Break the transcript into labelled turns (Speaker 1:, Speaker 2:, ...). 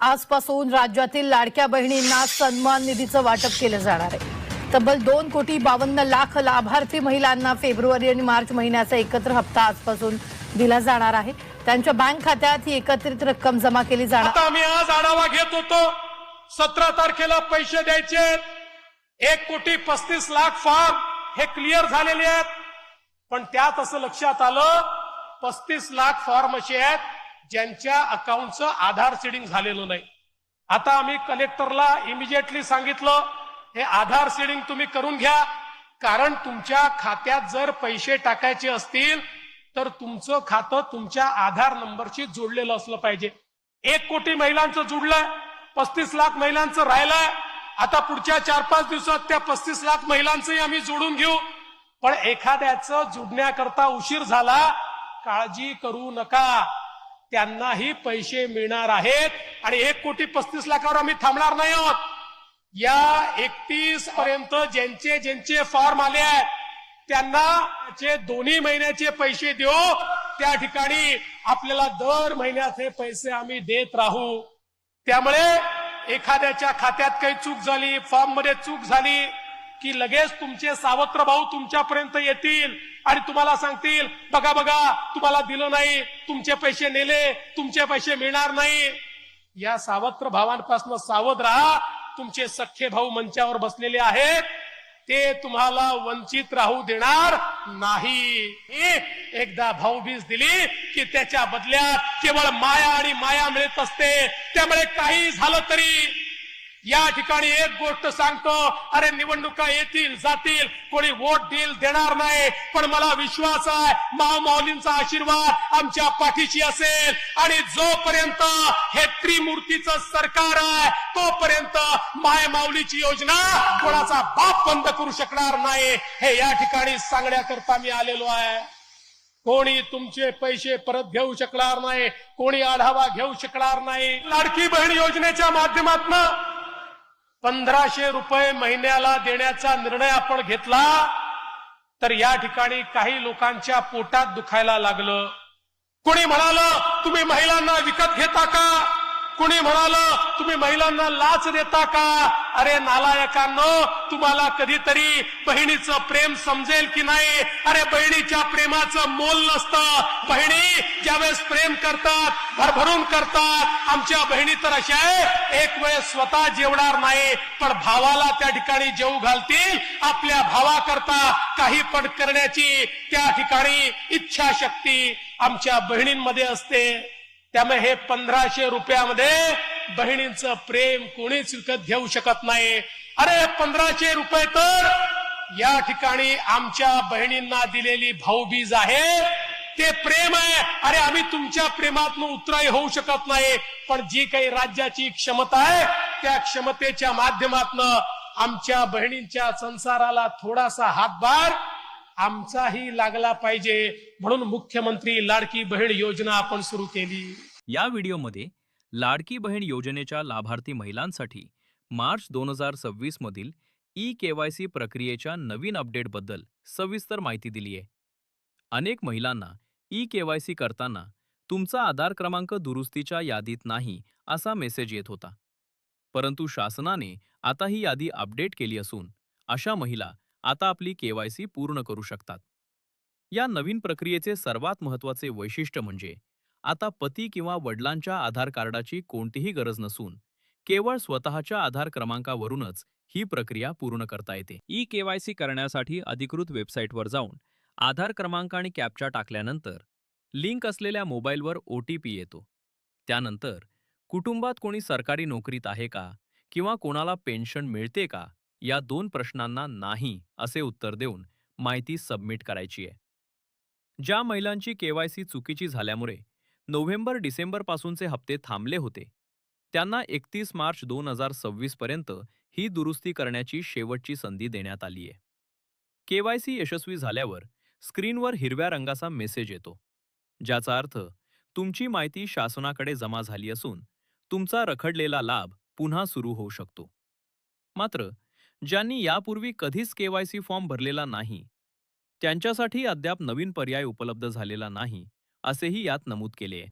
Speaker 1: आजपासून राज्यातील लाडक्या बहिणींना सन्मान निधीचं वाटप केलं जाणार आहे। तब्बल 2,52,00,000 लाभार्थी महिलांना फेब्रुवारी आणि मार्च महिन्याचा एकत्र हप्ता आजपासून दिला जाणार आहे। त्यांच्या बँक खात्यात ही एकत्रित रक्कम जमा केली जाणार।
Speaker 2: आता आम्ही आज आढावा घेत होतो, 17 तारखेला पैसे द्यायचे 1,35,00,000 फॉर्म हे क्लिअर झालेले आहेत, पण त्यात असं लक्षात आलं 35,00,000 फॉर्म असे आहेत ज्यांच्या अकाउंटचं आधार सीडिंग झालेलं नाही। आता आम्ही कलेक्टरला इमिजिएटली सांगितलं, हे आधार सीडिंग तुम्ही करून घ्या, कारण तुमच्या खात्यात जर पैसे टाकायचे असतील तर तुमचं खातं तुमच्या आधार नंबरशी जोडलेलं असलं पाहिजे। 1 कोटी महिलांचं जुडलंय, 35,00,000 महिलांचं राहिलंय। आता पुढच्या 4-5 दिवसात त्या 35,00,000 महिलांचंही आम्ही जोडून घेऊ, पण एखाद्याचं जुडण्याकरता उशीर झाला, काळजी करू नका, त्यांनाही पैसे मिळणार आहेत आणि 1,35,00,000 आम्ही थांबणार नाही आहोत। या 31 पर्यंत ज्यांचे फॉर्म आले आहेत त्यांना दोन्ही महिन्याचे पैसे देऊ, त्या ठिकाणी आपल्याला दर महिन्याचे पैसे आम्ही देत राहू। त्यामुळे एखाद्याच्या खात्यात काही चूक झाली, फॉर्म मध्ये चूक झाली की लगेच तुमचे सावत्र भाऊ तुमच्यापर्यंत येतील आणि तुम्हाला सांगतील, बघा बघा तुम्हाला दिलं नाही, तुमचे पैसे नेले, तुमचे पैसे मिळणार नाही। या सावत्र भावांपासून सावध राहा। तुमचे सख्खे भाऊ मंचावर बसलेले आहेत, ते तुम्हाला वंचित राहू देणार नाही। एकदा भाऊबीज दिली की त्याच्या बदल्यात केवळ माया आणि माया मिळत असते। त्यामुळे काही झालं तरी या ठिकाणी एक गोष्ट सांगतो, अरे निवडणुका येतील जातील, कोणी वोट देईल देणार नाही, पण मला विश्वास आहे माऊलींचा आशीर्वाद आमच्या पाठीशी असेल आणि जोपर्यंत हे त्रिमूर्तीचं सरकार आहे तोपर्यंत माय माऊलीची योजना कोणाचा बाप बंद करू शकणार नाही, हे या ठिकाणी सांगण्याकरता मी आलेलो आहे। कोणी तुमचे पैसे परत घेऊ शकणार नाही, कोणी आढावा घेऊ शकणार नाही। लाडकी बहीण योजनेच्या माध्यमातून 1,500 रुपये महिन्याला देण्याचा निर्णय आपण घेतला, तर या ठिकाणी काही लोकांच्या पोटात दुखायला लागलं। कोणी म्हणालं तुम्ही महिलांना विकत घेता का, कोणी म्हणालं तुम्ही महिलांना लाच देता का। अरे नालायकांनो, तुम्हाला कधीतरी बहिणीचं प्रेम समजेल की नाही। अरे बहिणीच्या प्रेमाचं मोल नसतं, बहिणी ज्यावेळेस प्रेम करतात भरभरून करतात। आमच्या बहिणी तर अशा आहे, एक वेळ स्वतः जेवणार नाही पण भावाला त्या ठिकाणी जेवू घालतील। आपल्या भावाकरता काही पण करण्याची त्या ठिकाणी इच्छाशक्ती आमच्या बहिणींमध्ये असते। त्यामुळे हे 1,500 रुपयामध्ये बहिणींचं प्रेम कोणीच विकत घेऊ शकत नाही। अरे 1,500 रुपये तर या ठिकाणी आमच्या बहिणींना दिलेली भाऊबीज आहे, ते प्रेम आहे। अरे आम्ही तुमच्या प्रेमातून उतराई होऊ शकत नाही, पण जी काही राज्याची क्षमता आहे त्या क्षमतेच्या माध्यमातून आमच्या बहिणींच्या संसाराला थोडासा हातभार आमचाही लागला पाहिजे, म्हणून मुख्यमंत्री लाडकी बहीण योजना आपण सुरू केली।
Speaker 3: या व्हिडिओमध्ये लाडकी बहीण योजनेच्या लाभार्थी महिलांसाठी मार्च 2026 मधील ई-केवायसी प्रक्रियेच्या नवीन अपडेटबद्दल सविस्तर माहिती दिली आहे। अनेक महिलांना ई-केवायसी करताना तुमचा आधार क्रमांक दुरुस्तीच्या यादीत नाही असा मेसेज येत होता, परंतु शासनाने आता ही यादी अपडेट केली असून अशा महिला आता आपली केवायसी पूर्ण करू शकतात। या नवीन प्रक्रियेचे सर्वात महत्त्वाचे वैशिष्ट्य म्हणजे आता पती किंवा वडिलांच्या आधार कार्डाची कोणतीही गरज नसून केवळ स्वतःच्या आधार क्रमांकावरूनच ही प्रक्रिया पूर्ण करता येते। ई-केवायसी करण्यासाठी अधिकृत वेबसाईटवर जाऊन आधार क्रमांक आणि कॅप्चा टाकल्यानंतर लिंक असलेल्या मोबाईलवर OTP येतो। त्यानंतर कुटुंबात कोणी सरकारी नोकरीत आहे का किंवा कोणाला पेन्शन मिळते का या 2 प्रश्नांना नाही असे उत्तर देऊन माहिती सबमिट करायची आहे। ज्या महिलांची केवायसी चुकीची झाल्यामुळे नोव्हेंबर-डिसेंबर पासूनचे हप्ते थांबले होते, त्यांना 31 मार्च 2026 पर्यंत ही दुरुस्ती करण्याची शेवटची संधी देण्यात आली आहे। केवायसी यशस्वी झाल्यावर स्क्रीनवर हिरव्या रंगाचा मेसेज येतो, ज्याचा अर्थ तुमची माहिती शासनाकडे जमा झाली असून तुमचा रखडलेला लाभ पुन्हा सुरू होऊ शकतो। मात्र ज्यांनी यापूर्वी कधीच केवायसी फॉर्म भरलेला नाही, त्यांच्यासाठी अद्याप नवीन पर्याय उपलब्ध झालेला नाही असेही यात नमूद केले आहे।